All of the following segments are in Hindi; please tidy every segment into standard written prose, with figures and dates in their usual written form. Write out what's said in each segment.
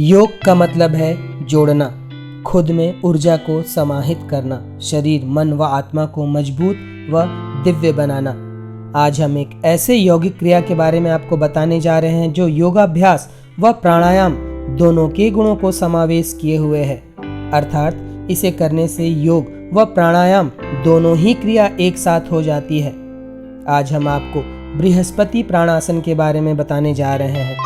योग का मतलब है जोड़ना, खुद में ऊर्जा को समाहित करना, शरीर, मन व आत्मा को मजबूत व दिव्य बनाना। आज हम एक ऐसे यौगिक क्रिया के बारे में आपको बताने जा रहे हैं जो योगाभ्यास व प्राणायाम दोनों के गुणों को समावेश किए हुए है। अर्थात इसे करने से योग व प्राणायाम दोनों ही क्रिया एक साथ हो जाती है। आज हम आपको बृहस्पति प्राणासन के बारे में बताने जा रहे हैं।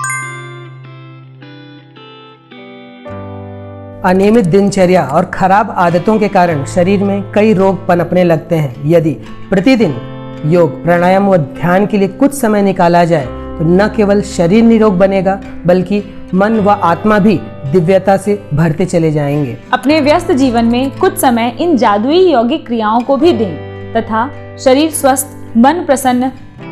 अनियमित दिनचर्या और खराब आदतों के कारण शरीर में कई रोग पनपने लगते हैं। यदि प्रतिदिन योग, प्राणायाम व ध्यान के लिए कुछ समय निकाला जाए तो न केवल शरीर निरोग बनेगा बल्कि मन व आत्मा भी दिव्यता से भरते चले जाएंगे। अपने व्यस्त जीवन में कुछ समय इन जादुई यौगिक क्रियाओं को भी दें तथा शरीर स्वस्थ, मन प्रसन्न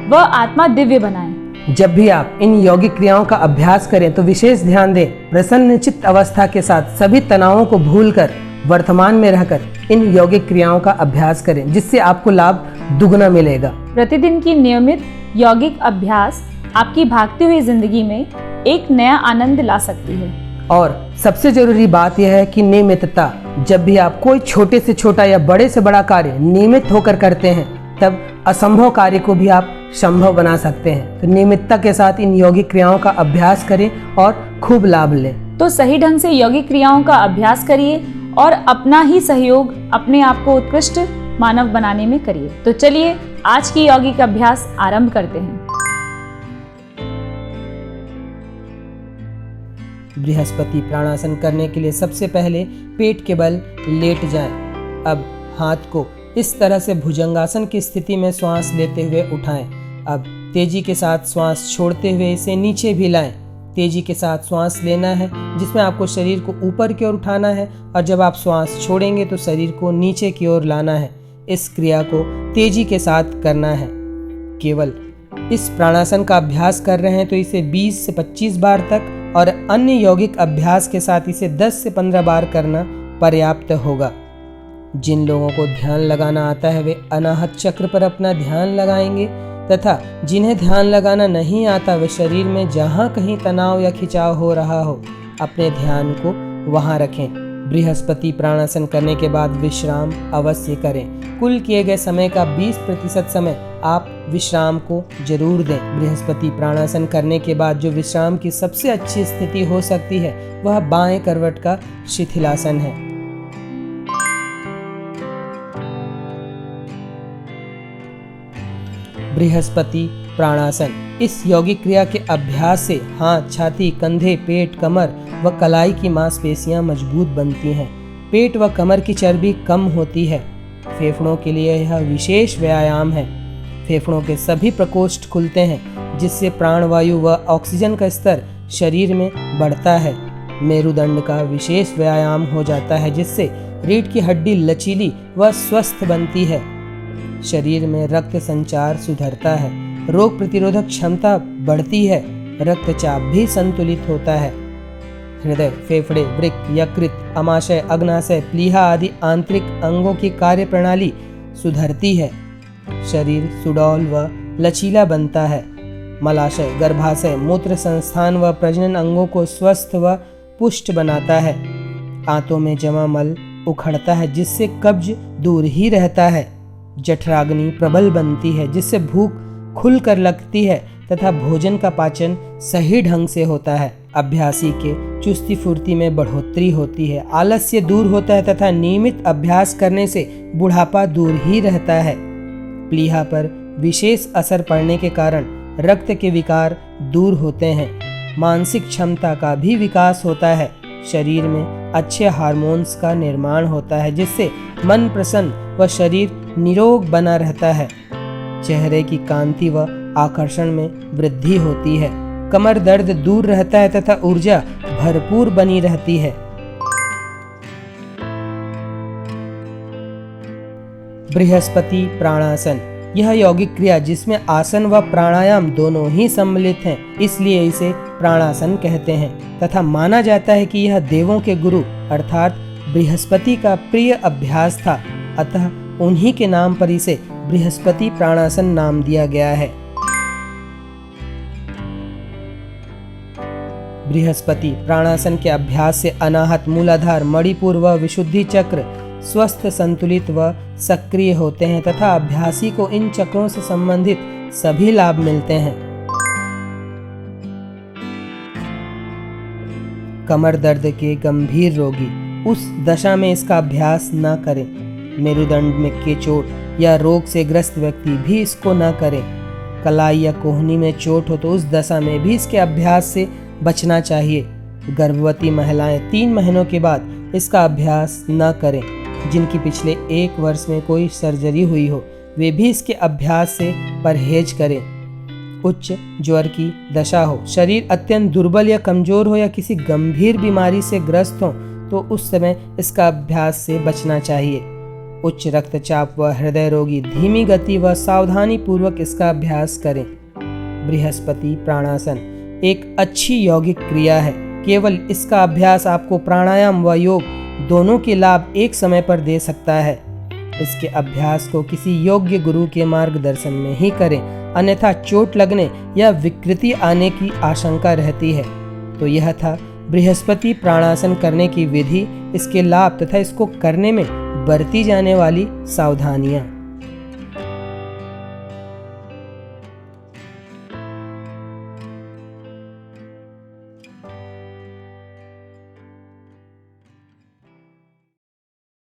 व आत्मा दिव्य बनाएं। जब भी आप इन यौगिक क्रियाओं का अभ्यास करें तो विशेष ध्यान दें। प्रसन्न चित्त अवस्था के साथ सभी तनावों को भूलकर वर्तमान में रहकर इन यौगिक क्रियाओं का अभ्यास करें, जिससे आपको लाभ दुगना मिलेगा। प्रतिदिन की नियमित यौगिक अभ्यास आपकी भागती हुई जिंदगी में एक नया आनंद ला सकती है। और सबसे जरूरी बात यह है कि नियमितता। जब भी आप कोई छोटे से छोटा या बड़े से बड़ा कार्य नियमित होकर करते हैं तब असंभव कार्य को भी आप संभव बना सकते हैं। तो नियमितता के साथ इन यौगिक क्रियाओं का अभ्यास करें और खूब लाभ लें। तो सही ढंग से यौगिक क्रियाओं का अभ्यास करिए और अपना ही सहयोग अपने आप को उत्कृष्ट मानव बनाने में करिए। तो चलिए आज की यौगिक अभ्यास आरंभ करते हैं। बृहस्पति प्राणासन करने के लिए सबसे पहले पेट के बल लेट जाएं। अब हाथ को इस तरह से भुजंगासन की स्थिति में श्वास लेते हुए उठाएं। अब तेजी के साथ श्वास छोड़ते हुए इसे नीचे भी लाएं। तेजी के साथ श्वास लेना है जिसमें आपको शरीर को ऊपर की ओर उठाना है और जब आप श्वास छोड़ेंगे तो शरीर को नीचे की ओर लाना है। इस क्रिया को तेजी के साथ करना है। केवल इस प्राणासन का अभ्यास कर रहे हैं तो इसे 20 से 25 बार तक और अन्य यौगिक अभ्यास के साथ इसे 10 से 15 बार करना पर्याप्त होगा। जिन लोगों को ध्यान लगाना आता है वे अनाहत चक्र पर अपना ध्यान लगाएंगे तथा जिन्हें ध्यान लगाना नहीं आता वे शरीर में जहाँ कहीं तनाव या खिंचाव हो रहा हो अपने ध्यान को वहाँ रखें। बृहस्पति प्राणासन करने के बाद विश्राम अवश्य करें। कुल किए गए समय का 20% समय आप विश्राम को जरूर दें। बृहस्पति प्राणासन करने के बाद जो विश्राम की सबसे अच्छी स्थिति हो सकती है वह बाएं करवट का शिथिलासन है। बृहस्पति प्राणासन। इस यौगिक क्रिया के अभ्यास से हाथ, छाती, कंधे, पेट, कमर व कलाई की मांसपेशियां मजबूत बनती हैं। पेट व कमर की चर्बी कम होती है। फेफड़ों के लिए यह विशेष व्यायाम है। फेफड़ों के सभी प्रकोष्ठ खुलते हैं जिससे प्राणवायु व ऑक्सीजन का स्तर शरीर में बढ़ता है। मेरुदंड का विशेष व्यायाम हो जाता है जिससे रीढ़ की हड्डी लचीली व स्वस्थ बनती है। शरीर में रक्त संचार सुधरता है। रोग प्रतिरोधक क्षमता बढ़ती है। रक्तचाप भी संतुलित होता है। हृदय, फेफड़े, वृक्क, यकृत, अमाशय, अग्नाशय, प्लीहा आदि आंतरिक अंगों की कार्य प्रणाली सुधरती है। शरीर सुडौल व लचीला बनता है। मलाशय, गर्भाशय, मूत्र संस्थान व प्रजनन अंगों को स्वस्थ व पुष्ट बनाता है। आंतों में जमा मल उखड़ता है जिससे कब्ज दूर ही रहता है। जठराग्नि प्रबल बनती है जिससे भूख खुलकर लगती है तथा भोजन का पाचन सही ढंग से होता है। अभ्यासी के चुस्ती फुर्ती में बढ़ोतरी होती है। आलस्य दूर होता है तथा नियमित अभ्यास करने से बुढ़ापा दूर ही रहता है। प्लीहा पर विशेष असर पड़ने के कारण रक्त के विकार दूर होते हैं। मानसिक क्षमता का भी विकास होता है। शरीर में अच्छे हार्मोन्स का निर्माण होता है जिससे मन प्रसन्न व शरीर निरोग बना रहता है। चेहरे की कांति व आकर्षण में वृद्धि होती है। कमर दर्द दूर रहता है तथा ऊर्जा भरपूर बनी रहती है। बृहस्पति प्राणासन। यह यौगिक क्रिया जिसमें आसन व प्राणायाम दोनों ही सम्मिलित हैं, इसलिए इसे प्राणासन कहते हैं तथा माना जाता है कि यह देवों के गुरु अर्थात बृहस्पति का प्रिय अभ्यास था। अतः उन्हीं के नाम पर इसे बृहस्पति प्राणासन नाम दिया गया है। बृहस्पति प्राणासन के अभ्यास से अनाहत, मूलाधार, मणिपुर व विशुद्धि चक्र स्वस्थ, संतुलित व सक्रिय होते हैं तथा अभ्यासी को इन चक्रों से संबंधित सभी लाभ मिलते हैं। कमर दर्द के गंभीर रोगी उस दशा में इसका अभ्यास न करें। मेरुदंड में के चोट या रोग से ग्रस्त व्यक्ति भी इसको न करें। कलाई या कोहनी में चोट हो तो उस दशा में भी इसके अभ्यास से बचना चाहिए। गर्भवती महिलाएं 3 महीनों के बाद इसका अभ्यास न करें। जिनकी पिछले 1 वर्ष में कोई सर्जरी हुई हो वे भी इसके अभ्यास से परहेज करें। उच्च ज्वर की दशा हो, शरीर अत्यंत दुर्बल या कमजोर हो या किसी गंभीर बीमारी से ग्रस्त हो तो उस समय इसका अभ्यास से बचना चाहिए। उच्च रक्तचाप व हृदय रोगी धीमी गति व सावधानी पूर्वक इसका अभ्यास करें। बृहस्पति प्राणासन एक अच्छी यौगिक क्रिया है। केवल इसका अभ्यास आपको प्राणायाम व योग दोनों के लाभ एक समय पर दे सकता है। इसके अभ्यास को किसी योग्य गुरु के मार्गदर्शन में ही करें, अन्यथा चोट लगने या विकृति आने की आशंका रहती है। तो यह था बृहस्पति प्राणासन करने की विधि, इसके लाभ तथा इसको करने में बरती जाने वाली सावधानियां।